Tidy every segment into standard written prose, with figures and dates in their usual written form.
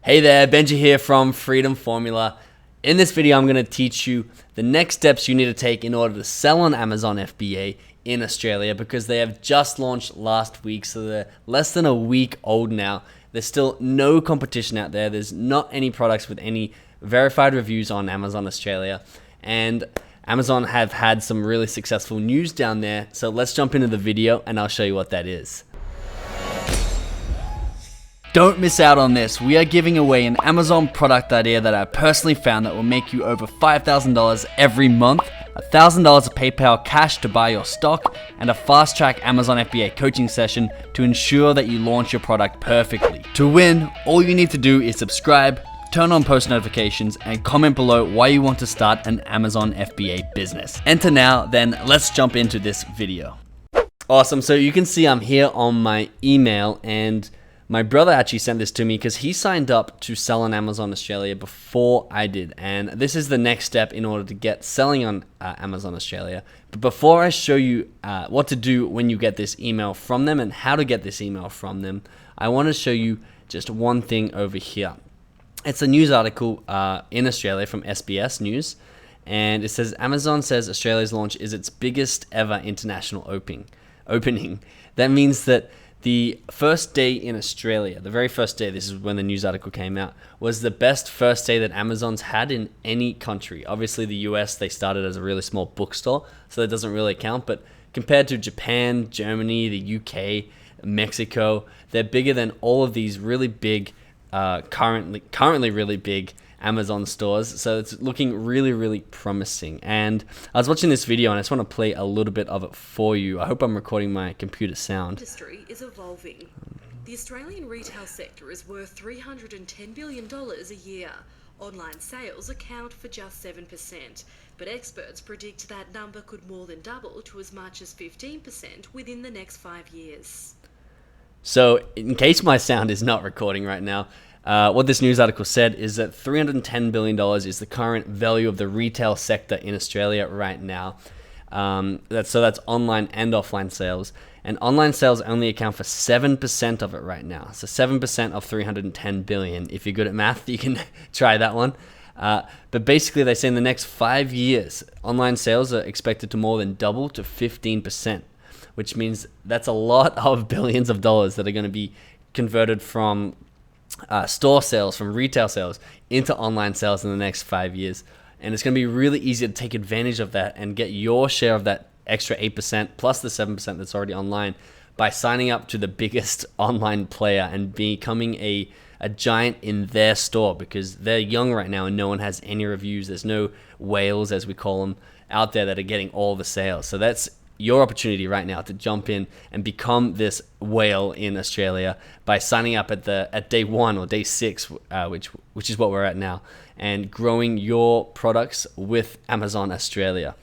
Hey there, Benji here from Freedom Formula. In this video, I'm going to teach you the next steps you need to take in order to sell on Amazon FBA in Australia, because they have just launched last week, so they're less than a week old now. There's still no competition out there. There's not any products with any verified reviews on Amazon Australia, and Amazon have had some really successful news down there. So let's jump into the video and I'll show you what that is. Don't miss out on this. We are giving away an Amazon product idea that I personally found that will make you over $5,000 every month, $1,000 of PayPal cash to buy your stock, and a fast-track Amazon FBA coaching session to ensure that you launch your product perfectly. To win, all you need to do is subscribe, turn on post notifications, and comment below why you want to start an Amazon FBA business. Enter now, then let's jump into this video. Awesome, so you can see I'm here on my email, and my brother actually sent this to me because he signed up to sell on Amazon Australia before I did. And this is the next step in order to get selling on Amazon Australia. But before I show you what to do when you get this email from them and how to get this email from them, I want to show you just one thing over here. It's a news article in Australia from SBS News. And it says, Amazon says Australia's launch is its biggest ever international opening. That means that the first day in Australia, the very first day, this is when the news article came out, was the best first day that Amazon's had in any country. Obviously, the US, they started as a really small bookstore, so that doesn't really count. But compared to Japan, Germany, the UK, Mexico, they're bigger than all of these really big, currently really big Amazon stores. So it's looking really, really promising. And I was watching this video and I just want to play a little bit of it for you. I hope I'm recording my computer sound. Industry is evolving. The Australian retail sector is worth $310 billion a year. Online sales account for just 7%, but experts predict that number could more than double to as much as 15% within the next 5 years. So in case my sound is not recording right now, what this news article said is that $310 billion is the current value of the retail sector in Australia right now. That's online and offline sales. And online sales only account for 7% of it right now. So 7% of $310 billion. If you're good at math, you can try that one. But basically, they say in the next 5 years, online sales are expected to more than double to 15%, which means that's a lot of billions of dollars that are going to be converted from store sales, from retail sales into online sales in the next 5 years. And it's going to be really easy to take advantage of that and get your share of that extra 8% plus the 7% that's already online by signing up to the biggest online player and becoming a giant in their store, because they're young right now and no one has any reviews. There's no whales, as we call them, out there that are getting all the sales. So that's your opportunity right now to jump in and become this whale in Australia by signing up at day 1 or day 6, which is what we're at now, and growing your products with Amazon Australia.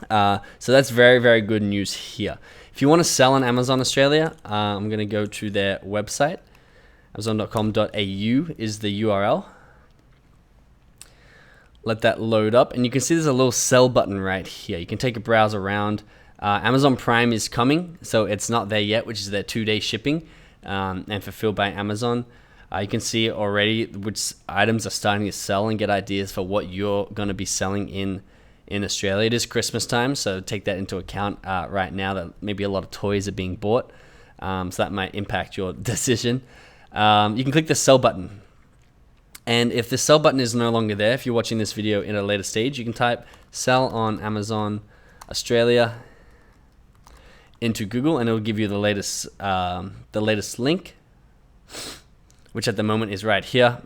So that's very, very good news here. If you want to sell on Amazon Australia, I'm going to go to their website. Amazon.com.au is the URL. Let that load up, and you can see there's a little sell button right here. You can take a browse around. Amazon Prime is coming, so it's not there yet, which is their 2-day shipping and fulfilled by Amazon. You can see already which items are starting to sell and get ideas for what you're going to be selling in Australia. It is Christmas time, so take that into account right now, that maybe a lot of toys are being bought, so that might impact your decision. You can click the sell button. And if the sell button is no longer there, if you're watching this video in a later stage, you can type sell on Amazon Australia into Google, and it'll give you the latest link, which at the moment is right here,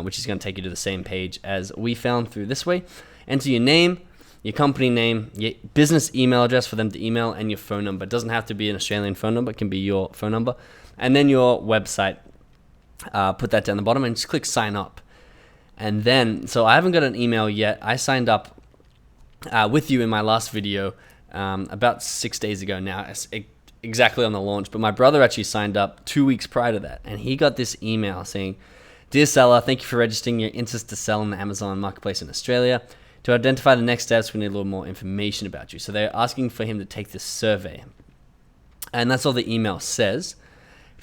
which is going to take you to the same page as we found through this way. Enter your name, your company name, your business email address for them to email, and your phone number. It doesn't have to be an Australian phone number, it can be your phone number, and then your website. Put that down the bottom and just click sign up. And then, so I haven't got an email yet. I signed up with you in my last video about 6 days ago now, exactly on the launch. But my brother actually signed up 2 weeks prior to that, and he got this email saying, "Dear seller, thank you for registering your interest to sell on the Amazon marketplace in Australia. To identify the next steps, we need a little more information about you." So they're asking for him to take this survey. And that's all the email says.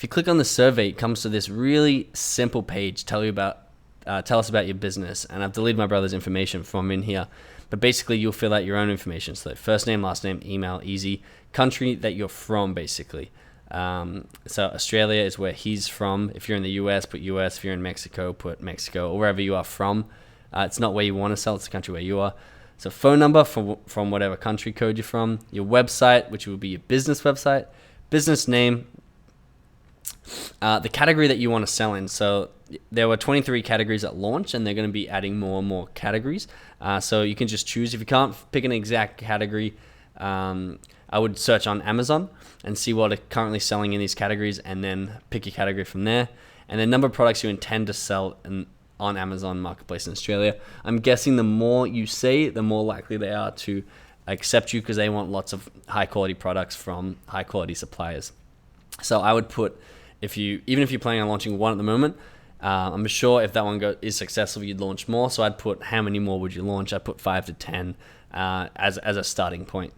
If you click on the survey, it comes to this really simple page, tell us about your business. And I've deleted my brother's information from in here. But basically, you'll fill out your own information. So first name, last name, email, easy. Country that you're from, basically. So Australia is where he's from. If you're in the US, put US. If you're in Mexico, put Mexico, or wherever you are from. It's not where you want to sell, it's the country where you are. So phone number from whatever country code you're from. Your website, which will be your business website. Business name. The category that you want to sell in. So there were 23 categories at launch, and they're going to be adding more and more categories. So you can just choose. If you can't pick an exact category, I would search on Amazon and see what are currently selling in these categories, and then pick your category from there. And the number of products you intend to sell on Amazon Marketplace in Australia. I'm guessing the more you say, the more likely they are to accept you, because they want lots of high quality products from high quality suppliers. So I would put, even if you're planning on launching one at the moment, I'm sure if that one is successful, you'd launch more. So I'd put, how many more would you launch? I'd put 5 to 10 as a starting point.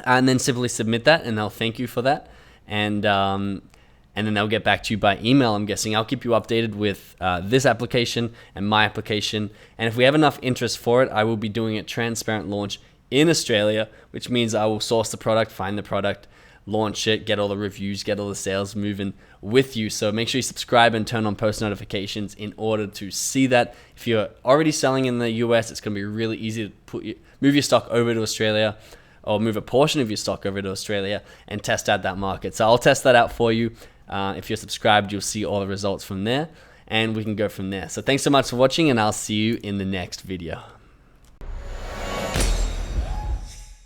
And then simply submit that, and they'll thank you for that. And then they'll get back to you by email, I'm guessing. I'll keep you updated with this application and my application. And if we have enough interest for it, I will be doing a transparent launch in Australia, which means I will source the product, find the product, launch it, get all the reviews, get all the sales moving with you. So make sure you subscribe and turn on post notifications in order to see that. If you're already selling in the US, it's going to be really easy to move your stock over to Australia, or move a portion of your stock over to Australia and test out that market. So I'll test that out for you. If you're subscribed, you'll see all the results from there, and we can go from there. So thanks so much for watching, and I'll see you in the next video.